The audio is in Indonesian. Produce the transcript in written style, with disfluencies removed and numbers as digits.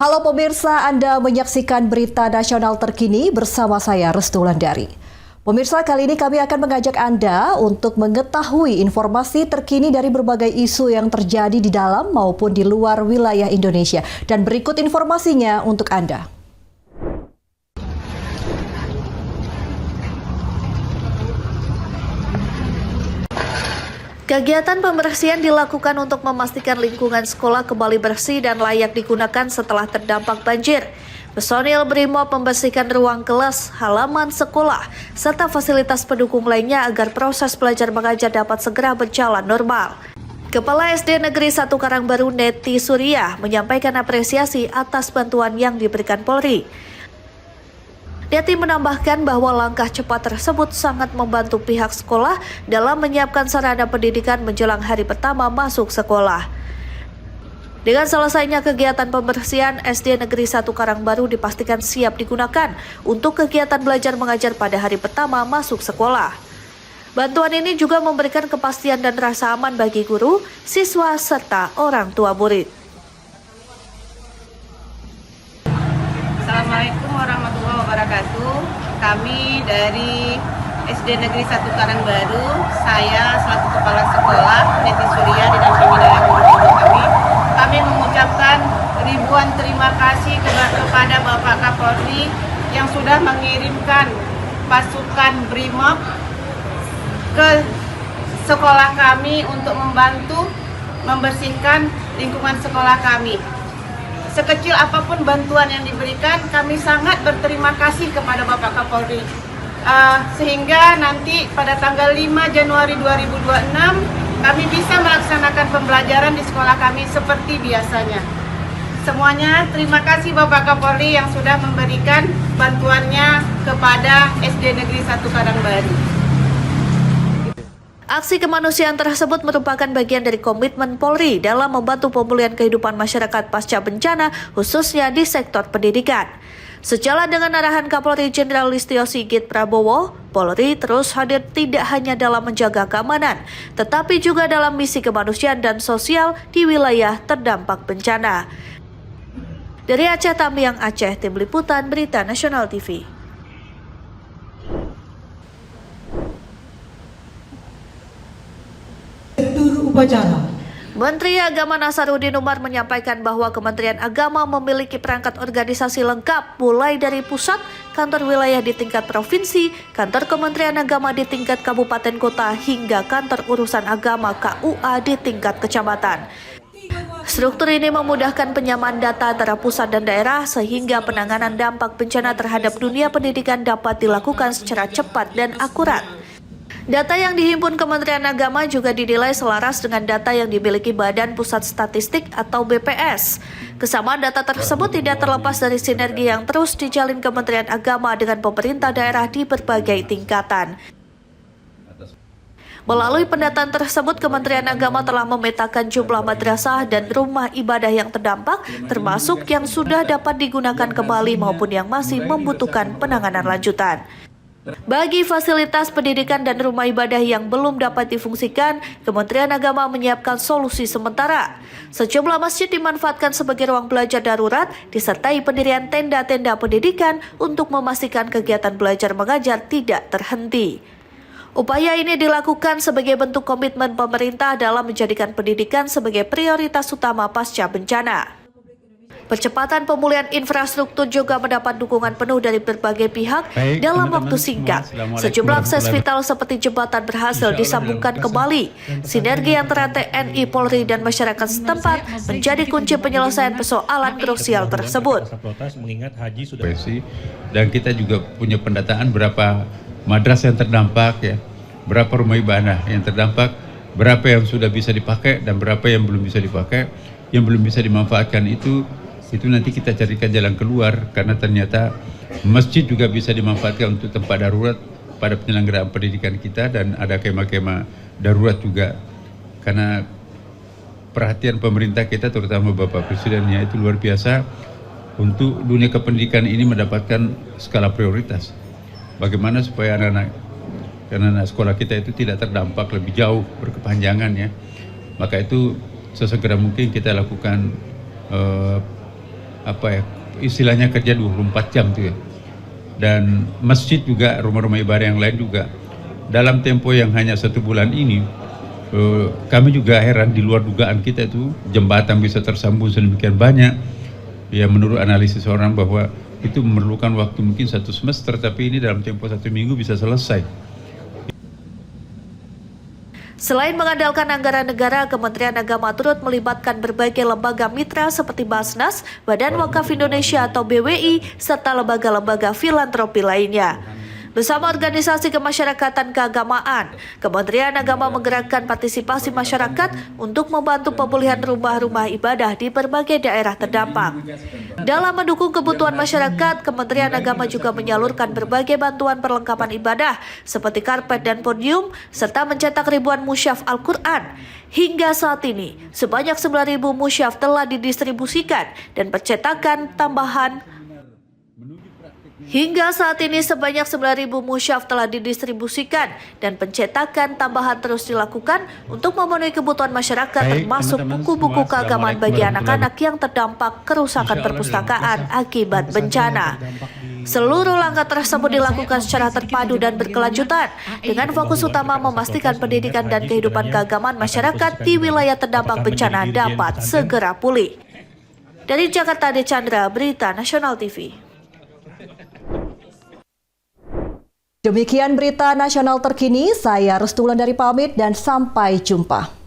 Halo pemirsa, Anda menyaksikan berita nasional terkini bersama saya Restu Wulandari. Pemirsa, kali ini kami akan mengajak Anda untuk mengetahui informasi terkini dari berbagai isu yang terjadi di dalam maupun di luar wilayah Indonesia. Dan berikut informasinya untuk Anda. Kegiatan pembersihan dilakukan untuk memastikan lingkungan sekolah kembali bersih dan layak digunakan setelah terdampak banjir. Personil BRIMOB membersihkan ruang kelas, halaman sekolah, serta fasilitas pendukung lainnya agar proses belajar mengajar dapat segera berjalan normal. Kepala SD Negeri 1 Karangbaru Neti Surya menyampaikan apresiasi atas bantuan yang diberikan Polri. Neti menambahkan bahwa langkah cepat tersebut sangat membantu pihak sekolah dalam menyiapkan sarana pendidikan menjelang hari pertama masuk sekolah. Dengan selesainya kegiatan pembersihan, SD Negeri 1 Karangbaru dipastikan siap digunakan untuk kegiatan belajar mengajar pada hari pertama masuk sekolah. Bantuan ini juga memberikan kepastian dan rasa aman bagi guru, siswa, serta orang tua murid. Assalamualaikum warahmatullahi wabarakatuh. Kami dari SD Negeri 1 Karangbaru, saya selaku Kepala Sekolah Neti Surya didampingi dengan guru-guru kami mengucapkan ribuan terima kasih kepada Bapak Kapolri yang sudah mengirimkan pasukan BRIMOB ke sekolah kami untuk membantu membersihkan lingkungan sekolah kami. Sekecil apapun bantuan yang diberikan, kami sangat berterima kasih kepada Bapak Kapolri. Sehingga nanti pada tanggal 5 Januari 2026, kami bisa melaksanakan pembelajaran di sekolah kami seperti biasanya. Semuanya terima kasih Bapak Kapolri yang sudah memberikan bantuannya kepada SD Negeri 1 Karangbaru. Aksi kemanusiaan tersebut merupakan bagian dari komitmen Polri dalam membantu pemulihan kehidupan masyarakat pasca bencana, khususnya di sektor pendidikan. Sejalan dengan arahan Kapolri Jenderal Listio Sigit Prabowo, Polri terus hadir tidak hanya dalam menjaga keamanan, tetapi juga dalam misi kemanusiaan dan sosial di wilayah terdampak bencana. Dari Aceh Tamiang, Aceh, Tim Liputan Berita Nasional TV. Upacara. Menteri Agama Nasaruddin Umar menyampaikan bahwa Kementerian Agama memiliki perangkat organisasi lengkap mulai dari pusat, kantor wilayah di tingkat provinsi, kantor Kementerian Agama di tingkat kabupaten kota hingga kantor urusan agama KUA di tingkat kecamatan. Struktur ini memudahkan penyamaan data antara pusat dan daerah sehingga penanganan dampak bencana terhadap dunia pendidikan dapat dilakukan secara cepat dan akurat. Data yang dihimpun Kementerian Agama juga dinilai selaras dengan data yang dimiliki Badan Pusat Statistik atau BPS. Kesamaan data tersebut tidak terlepas dari sinergi yang terus dijalin Kementerian Agama dengan pemerintah daerah di berbagai tingkatan. Melalui pendataan tersebut, Kementerian Agama telah memetakan jumlah madrasah dan rumah ibadah yang terdampak, termasuk yang sudah dapat digunakan kembali maupun yang masih membutuhkan penanganan lanjutan. Bagi fasilitas pendidikan dan rumah ibadah yang belum dapat difungsikan, Kementerian Agama menyiapkan solusi sementara. Sejumlah masjid dimanfaatkan sebagai ruang belajar darurat, disertai pendirian tenda-tenda pendidikan untuk memastikan kegiatan belajar mengajar tidak terhenti. Upaya ini dilakukan sebagai bentuk komitmen pemerintah dalam menjadikan pendidikan sebagai prioritas utama pasca bencana. Percepatan pemulihan infrastruktur juga mendapat dukungan penuh dari berbagai pihak dalam waktu singkat. Sejumlah akses vital seperti jembatan berhasil disambungkan kembali. Sinergi antara TNI, Polri, dan masyarakat setempat menjadi kunci penyelesaian persoalan krusial tersebut. Dan kita juga punya pendataan berapa madrasah yang terdampak, ya, berapa rumah ibadah yang terdampak, berapa yang sudah bisa dipakai dan berapa yang belum bisa dipakai, yang belum bisa dimanfaatkan itu nanti kita carikan jalan keluar, karena ternyata masjid juga bisa dimanfaatkan untuk tempat darurat pada penyelenggaraan pendidikan kita, dan ada kemah-kemah darurat juga, karena perhatian pemerintah kita terutama Bapak Presidennya itu luar biasa untuk dunia kependidikan ini mendapatkan skala prioritas. Bagaimana supaya anak-anak sekolah kita itu tidak terdampak lebih jauh berkepanjangan, ya. Maka itu sesegera mungkin kita lakukan istilahnya kerja 24 jam tuh ya. Dan masjid juga, rumah-rumah ibadah yang lain juga. Dalam tempo yang hanya 1 bulan ini, kami juga heran, di luar dugaan kita itu jembatan bisa tersambung sedemikian banyak. Ya menurut analisis orang bahwa itu memerlukan waktu mungkin 1 semester, tapi ini dalam tempo 1 minggu bisa selesai. Selain mengandalkan anggaran negara, Kementerian Agama turut melibatkan berbagai lembaga mitra seperti Basnas, Badan Wakaf Indonesia atau BWI, serta lembaga-lembaga filantropi lainnya. Bersama organisasi kemasyarakatan keagamaan, Kementerian Agama menggerakkan partisipasi masyarakat untuk membantu pemulihan rumah-rumah ibadah di berbagai daerah terdampak. Dalam mendukung kebutuhan masyarakat, Kementerian Agama juga menyalurkan berbagai bantuan perlengkapan ibadah seperti karpet dan podium, serta mencetak ribuan musyaf Al-Quran. Hingga saat ini, sebanyak 9.000 musyaf telah didistribusikan dan percetakan tambahan musyaf telah didistribusikan dan pencetakan tambahan terus dilakukan untuk memenuhi kebutuhan masyarakat, termasuk buku-buku keagamaan bagi anak-anak yang terdampak kerusakan perpustakaan akibat bencana. Seluruh langkah tersebut dilakukan secara terpadu dan berkelanjutan dengan fokus utama memastikan pendidikan dan kehidupan keagamaan masyarakat di wilayah terdampak bencana dapat segera pulih. Dari Jakarta, Ade Chandra, Berita Nasional TV. Demikian berita nasional terkini, saya Restu Wulandari pamit dan sampai jumpa.